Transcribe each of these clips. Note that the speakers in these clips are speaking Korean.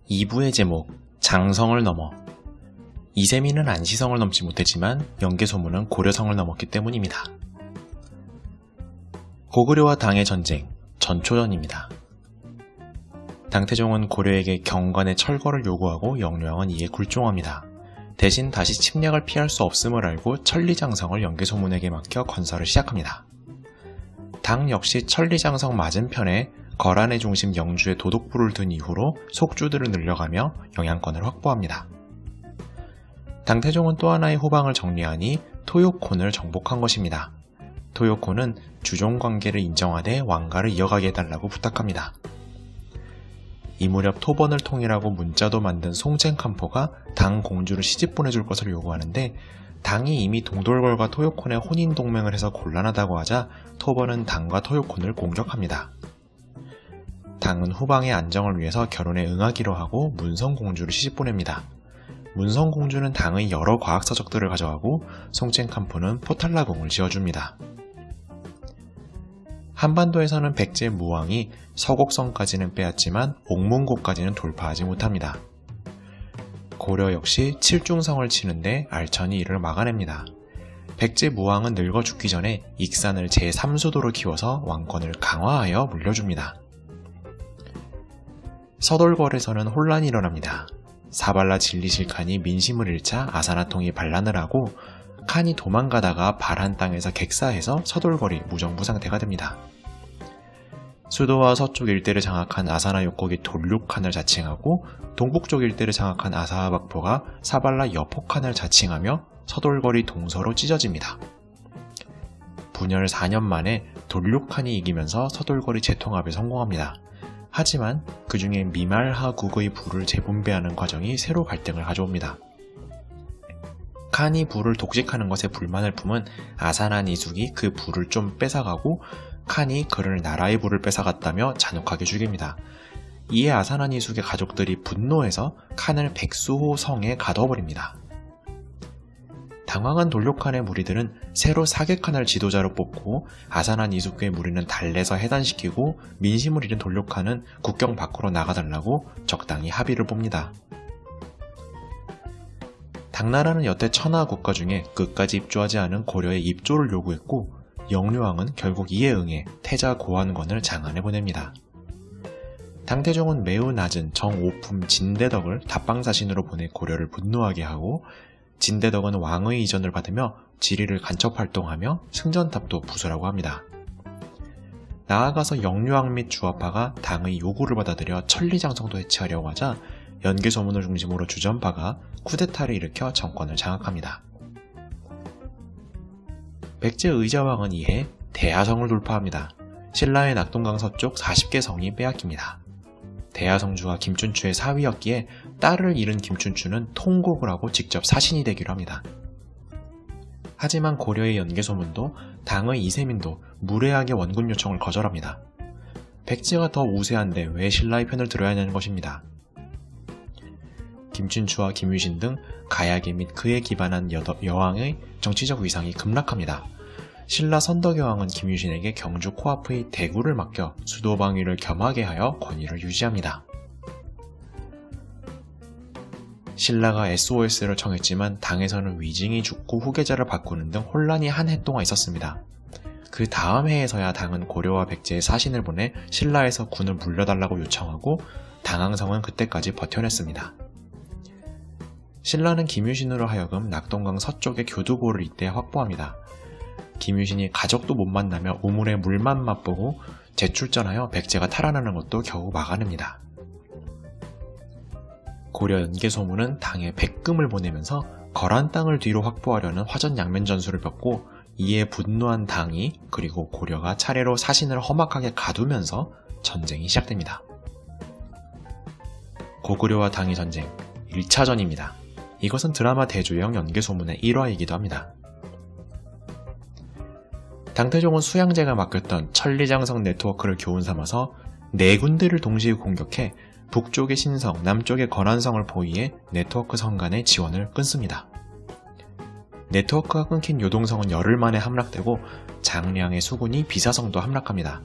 2부의 제목, 장성을 넘어. 이세민은 안시성을 넘지 못했지만 연개소문은 고려성을 넘었기 때문입니다. 고구려와 당의 전쟁, 전초전입니다. 당태종은 고려에게 경관의 철거를 요구하고 영류왕은 이에 굴종합니다. 대신 다시 침략을 피할 수 없음을 알고 천리장성을 연개소문에게 맡겨 건설을 시작합니다. 당 역시 천리장성 맞은편에 거란의 중심 영주에 도독부를 둔 이후로 속주들을 늘려가며 영향권을 확보합니다. 당태종은 또 하나의 후방을 정리하니 토요콘을 정복한 것입니다. 토요콘은 주종관계를 인정하되 왕가를 이어가게 해달라고 부탁합니다. 이 무렵 토번을 통일하고 문자도 만든 송첸칸포가 당 공주를 시집 보내줄 것을 요구하는데 당이 이미 동돌궐과 토요콘의 혼인동맹을 해서 곤란하다고 하자 토번은 당과 토요콘을 공격합니다. 당은 후방의 안정을 위해서 결혼에 응하기로 하고 문성공주를 시집보냅니다. 문성공주는 당의 여러 과학서적들을 가져가고 송첸칸포는 포탈라궁을 지어줍니다. 한반도에서는 백제 무왕이 서곡성까지는 빼앗지만 옥문고까지는 돌파하지 못합니다. 고려 역시 칠중성을 치는데 알천이 이를 막아냅니다. 백제 무왕은 늙어 죽기 전에 익산을 제3수도로 키워서 왕권을 강화하여 물려줍니다. 서돌궐에서는 혼란이 일어납니다. 사발라 진리실칸이 민심을 잃자 아사나통이 반란을 하고 칸이 도망가다가 발한 땅에서 객사해서 서돌궐이 무정부 상태가 됩니다. 수도와 서쪽 일대를 장악한 아사나욕곡이 돌륙칸을 자칭하고 동북쪽 일대를 장악한 아사하박포가 사발라 여포칸을 자칭하며 서돌궐이 동서로 찢어집니다. 분열 4년 만에 돌륙칸이 이기면서 서돌궐이 재통합에 성공합니다. 하지만 그 중에 미말하국의 부를 재분배하는 과정이 새로 갈등을 가져옵니다. 칸이 부를 독식하는 것에 불만을 품은 아사나 니숙이 그 부를 좀 뺏어가고 칸이 그를 나라의 부를 뺏어갔다며 잔혹하게 죽입니다. 이에 아사나 니숙의 가족들이 분노해서 칸을 백수호 성에 가둬버립니다. 당황한 돌륙칸의 무리들은 새로 사개칸을 지도자로 뽑고 아사나 니숙의 무리는 달래서 해단시키고 민심을 잃은 돌륙칸은 국경 밖으로 나가달라고 적당히 합의를 봅니다. 당나라는 여태 천하 국가 중에 끝까지 입조하지 않은 고려의 입조를 요구했고 영류왕은 결국 이에 응해 태자 고환권을 장안에 보냅니다. 당태종은 매우 낮은 정오품 진대덕을 답방사신으로 보내 고려를 분노하게 하고 진대덕은 왕의 이전을 받으며 지리를 간첩 활동하며 승전탑도 부수라고 합니다. 나아가서 영류왕 및 주화파가 당의 요구를 받아들여 천리장성도 해체하려고 하자 연개소문을 중심으로 주전파가 쿠데타를 일으켜 정권을 장악합니다. 백제 의자왕은 이에 대하성을 돌파합니다. 신라의 낙동강 서쪽 40개 성이 빼앗깁니다. 대하성주가 김춘추의 사위였기에 딸을 잃은 김춘추는 통곡을 하고 직접 사신이 되기로 합니다. 하지만 고려의 연개소문도 당의 이세민도 무례하게 원군 요청을 거절합니다. 백제가 더 우세한데 왜 신라의 편을 들어야 하는 것입니다. 김춘추와 김유신 등 가야계 및 그에 기반한 여왕의 정치적 위상이 급락합니다. 신라 선덕여왕은 김유신에게 경주 코앞의 대구를 맡겨 수도 방위를 겸하게 하여 권위를 유지합니다. 신라가 SOS를 청했지만 당에서는 위징이 죽고 후계자를 바꾸는 등 혼란이 한 해 동안 있었습니다. 그 다음 해에서야 당은 고려와 백제에 사신을 보내 신라에서 군을 물려달라고 요청하고 당항성은 그때까지 버텨냈습니다. 신라는 김유신으로 하여금 낙동강 서쪽의 교두보를 이때 확보합니다. 김유신이 가족도 못 만나며 우물에 물만 맛보고 재출전하여 백제가 탈환하는 것도 겨우 막아냅니다. 고려 연개소문은 당에 백금을 보내면서 거란 땅을 뒤로 확보하려는 화전양면 전술을 폈고 이에 분노한 당이 그리고 고려가 차례로 사신을 험악하게 가두면서 전쟁이 시작됩니다. 고구려와 당의 전쟁 1차전입니다. 이것은 드라마 대조영 연개소문의 1화이기도 합니다. 당태종은 수양제가 맡겼던 천리장성 네트워크를 교훈 삼아서 4군데를 동시에 공격해 북쪽의 신성, 남쪽의 건안성을 포위해 네트워크 성 간의 지원을 끊습니다. 네트워크가 끊긴 요동성은 열흘 만에 함락되고 장량의 수군이 비사성도 함락합니다.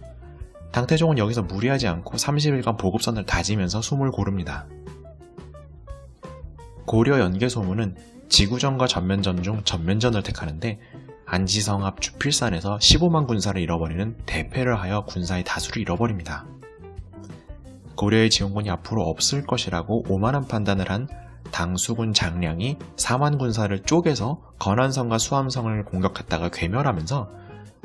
당태종은 여기서 무리하지 않고 30일간 보급선을 다지면서 숨을 고릅니다. 고려 연개소문은 지구전과 전면전 중 전면전을 택하는데 안지성 앞 주필산에서 15만 군사를 잃어버리는 대패를 하여 군사의 다수를 잃어버립니다. 고려의 지원군이 앞으로 없을 것이라고 오만한 판단을 한 당수군 장량이 4만 군사를 쪼개서 건안성과 수암성을 공격했다가 괴멸하면서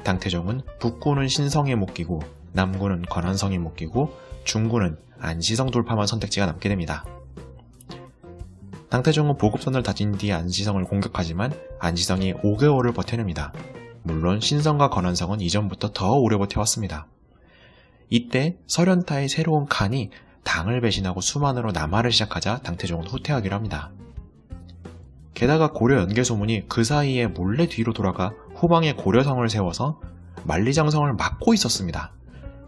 당태종은 북군은 신성에 못 끼고 남군은 건안성에 못 끼고 중군은 안시성 돌파만 선택지가 남게 됩니다. 당태종은 보급선을 다진 뒤 안시성을 공격하지만 안시성이 5개월을 버텨냅니다. 물론 신성과 건안성은 이전부터 더 오래 버텨왔습니다. 이때 설현타의 새로운 칸이 당을 배신하고 수만으로 남하를 시작하자 당태종은 후퇴하기로 합니다. 게다가 고려 연개소문이 그 사이에 몰래 뒤로 돌아가 후방에 고려성을 세워서 만리장성을 막고 있었습니다.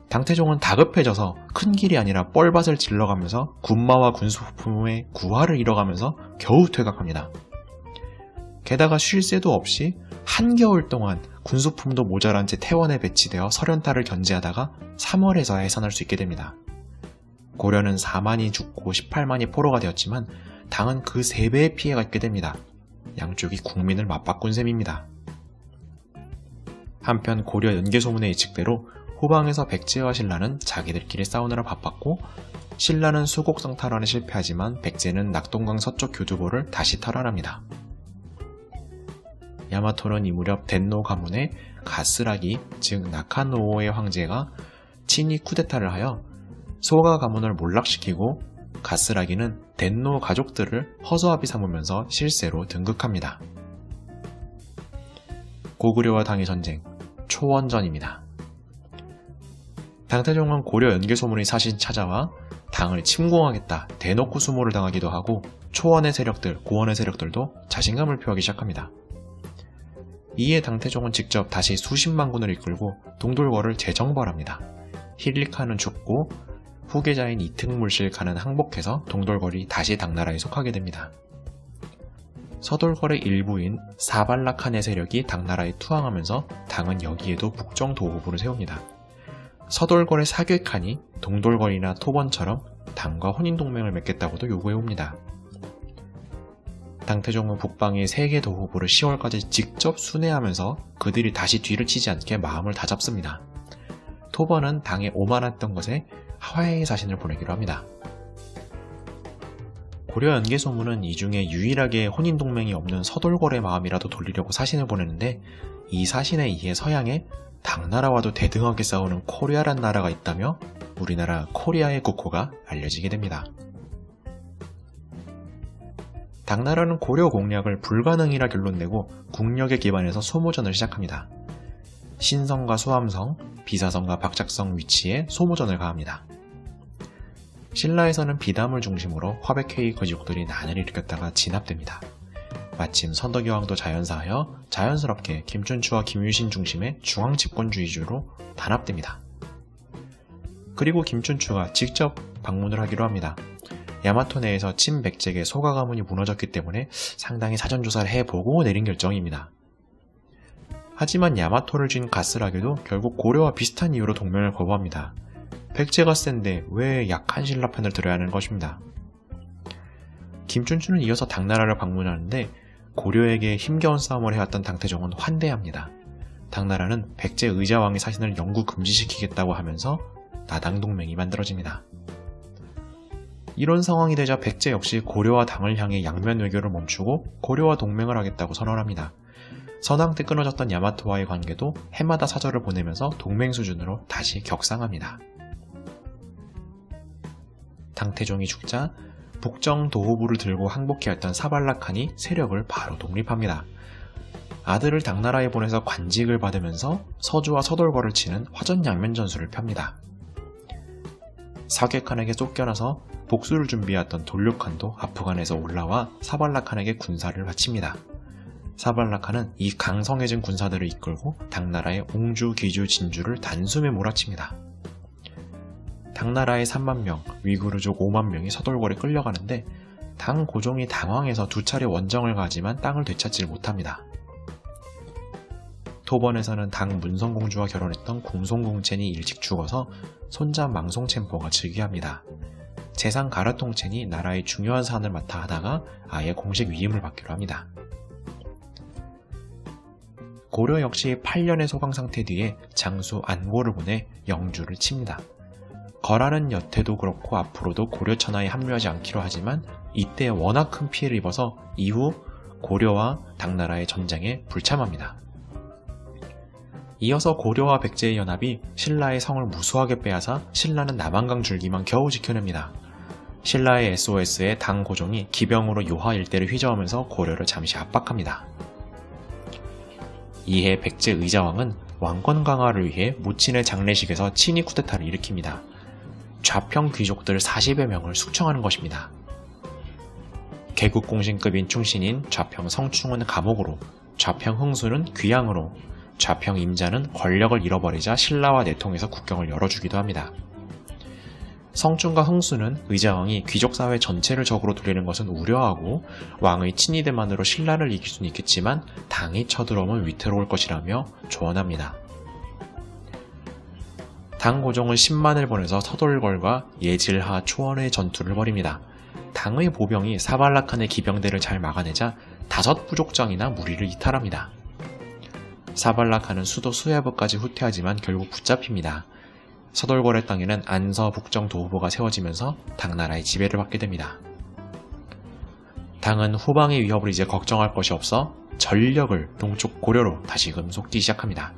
당태종은 다급해져서 큰 길이 아니라 뻘밭을 질러가면서 군마와 군수품의 구하를 잃어가면서 겨우 퇴각합니다. 게다가 쉴 새도 없이 한겨울 동안 군수품도 모자란 채 태원에 배치되어 설현타를 견제하다가 3월에서 해산할 수 있게 됩니다. 고려는 4만이 죽고 18만이 포로가 되었지만 당은 그 3배의 피해가 있게 됩니다. 양쪽이 국민을 맞바꾼 셈입니다. 한편 고려 연개소문의 예측대로 후방에서 백제와 신라는 자기들끼리 싸우느라 바빴고 신라는 수곡성 탈환에 실패하지만 백제는 낙동강 서쪽 교두보를 다시 탈환합니다. 야마토는 이 무렵 덴노 가문의 가스라기 즉 나카노오의 황제가 친히 쿠데타를 하여 소가 가문을 몰락시키고 가스라기는 덴노 가족들을 허수아비 삼으면서 실세로 등극합니다. 고구려와 당의 전쟁, 초원전입니다. 당태종은 고려 연개소문의 사신 찾아와 당을 침공하겠다 대놓고 수모를 당하기도 하고 초원의 세력들, 고원의 세력들도 자신감을 표하기 시작합니다. 이에 당태종은 직접 다시 수십만 군을 이끌고 동돌거를 재정벌합니다. 힐리카는 죽고 후계자인 이특물실카는 항복해서 동돌거리 다시 당나라에 속하게 됩니다. 서돌거의 일부인 사발라칸의 세력이 당나라에 투항하면서 당은 여기에도 북정도호부를 세웁니다. 서돌거의 사괴칸이 동돌거리나 토번처럼 당과 혼인동맹을 맺겠다고도 요구해옵니다. 당태종은 북방의 3개 도호부를 10월까지 직접 순회하면서 그들이 다시 뒤를 치지 않게 마음을 다잡습니다. 토번은 당에 오만했던 것에 화해의 사신을 보내기로 합니다. 고려 연개소문은 이 중에 유일하게 혼인동맹이 없는 서돌궐의 마음이라도 돌리려고 사신을 보내는데 이 사신에 의해 서양에 당나라와도 대등하게 싸우는 코리아란 나라가 있다며 우리나라 코리아의 국호가 알려지게 됩니다. 당나라는 고려 공략을 불가능이라 결론내고 국력에 기반해서 소모전을 시작합니다. 신성과 수암성, 비사성과 박작성 위치에 소모전을 가합니다. 신라에서는 비담을 중심으로 화백회의 거지국들이 난을 일으켰다가 진압됩니다. 마침 선덕여왕도 자연사하여 자연스럽게 김춘추와 김유신 중심의 중앙집권주의주로 단합됩니다. 그리고 김춘추가 직접 방문을 하기로 합니다. 야마토 내에서 친백제계 소가 가문이 무너졌기 때문에 상당히 사전조사를 해보고 내린 결정입니다. 하지만 야마토를 쥔 가스라기도 결국 고려와 비슷한 이유로 동맹을 거부합니다. 백제가 센데 왜 약한 신라 편을 들어야 하는 것입니다. 김춘추는 이어서 당나라를 방문하는데 고려에게 힘겨운 싸움을 해왔던 당태종은 환대합니다. 당나라는 백제 의자왕의 사신을 영구 금지시키겠다고 하면서 나당동맹이 만들어집니다. 이런 상황이 되자 백제 역시 고려와 당을 향해 양면 외교를 멈추고 고려와 동맹을 하겠다고 선언합니다. 선왕 때 끊어졌던 야마토와의 관계도 해마다 사절을 보내면서 동맹 수준으로 다시 격상합니다. 당태종이 죽자 북정 도호부를 들고 항복해왔던 사발라칸이 세력을 바로 독립합니다. 아들을 당나라에 보내서 관직을 받으면서 서주와 서돌거를 치는 화전양면 전술을 펴니다. 사괴칸에게 쫓겨나서 복수를 준비했던 돌류칸도 아프간에서 올라와 사발라칸에게 군사를 바칩니다. 사발라칸은 이 강성해진 군사들을 이끌고 당나라의 옹주, 기주, 진주를 단숨에 몰아칩니다. 당나라의 3만 명, 위구르족 5만 명이 서돌궐에 끌려가는데 당 고종이 당황해서 2차례 원정을 가지만 땅을 되찾지 못합니다. 토번에서는 당 문성공주와 결혼했던 궁송공첸이 일찍 죽어서 손자 망송첸포가 즉위합니다. 재상 가르통첸이 나라의 중요한 사안을 맡아 하다가 아예 공식 위임을 받기로 합니다. 고려 역시 8년의 소강 상태 뒤에 장수 안고를 보내 영주를 칩니다. 거라는 여태도 그렇고 앞으로도 고려 천하에 합류하지 않기로 하지만 이때 워낙 큰 피해를 입어서 이후 고려와 당나라의 전쟁에 불참합니다. 이어서 고려와 백제의 연합이 신라의 성을 무수하게 빼앗아 신라는 남한강 줄기만 겨우 지켜냅니다. 신라의 SOS에 당고종이 기병으로 요하 일대를 휘저으면서 고려를 잠시 압박합니다. 이해 백제 의자왕은 왕권 강화를 위해 모친의 장례식에서 친위 쿠데타를 일으킵니다. 좌평 귀족들 40여 명을 숙청하는 것입니다. 개국공신급인 충신인 좌평 성충은 감옥으로, 좌평 흥수는 귀양으로, 좌평 임자는 권력을 잃어버리자 신라와 내통해서 국경을 열어주기도 합니다. 성충과 흥수는 의자왕이 귀족사회 전체를 적으로 돌리는 것은 우려하고 왕의 친위대만으로 신라를 이길 수는 있겠지만 당이 쳐들어오면 위태로울 것이라며 조언합니다. 당고종은 10만을 보내서 서돌궐과 예질하 초원의 전투를 벌입니다. 당의 보병이 사발라칸의 기병대를 잘 막아내자 5 부족장이나 무리를 이탈합니다. 사발라칸은 수도 수야부까지 후퇴하지만 결국 붙잡힙니다. 서돌궐의 땅에는 안서 북정 도후보가 세워지면서 당나라의 지배를 받게 됩니다. 당은 후방의 위협을 이제 걱정할 것이 없어 전력을 동쪽 고려로 다시금 쏟기 시작합니다.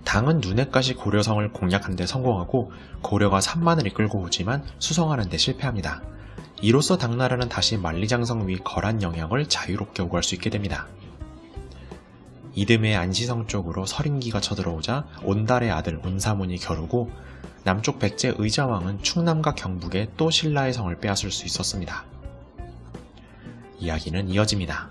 당은 눈엣가시 고려성을 공략하는 데 성공하고 고려가 3만을 이끌고 오지만 수성하는 데 실패합니다. 이로써 당나라는 다시 만리장성 위 거란 영향을 자유롭게 오갈 수 있게 됩니다. 이듬해 안시성 쪽으로 서린기가 쳐들어오자 온달의 아들 온사문이 겨루고 남쪽 백제 의자왕은 충남과 경북에 또 신라의 성을 빼앗을 수 있었습니다. 이야기는 이어집니다.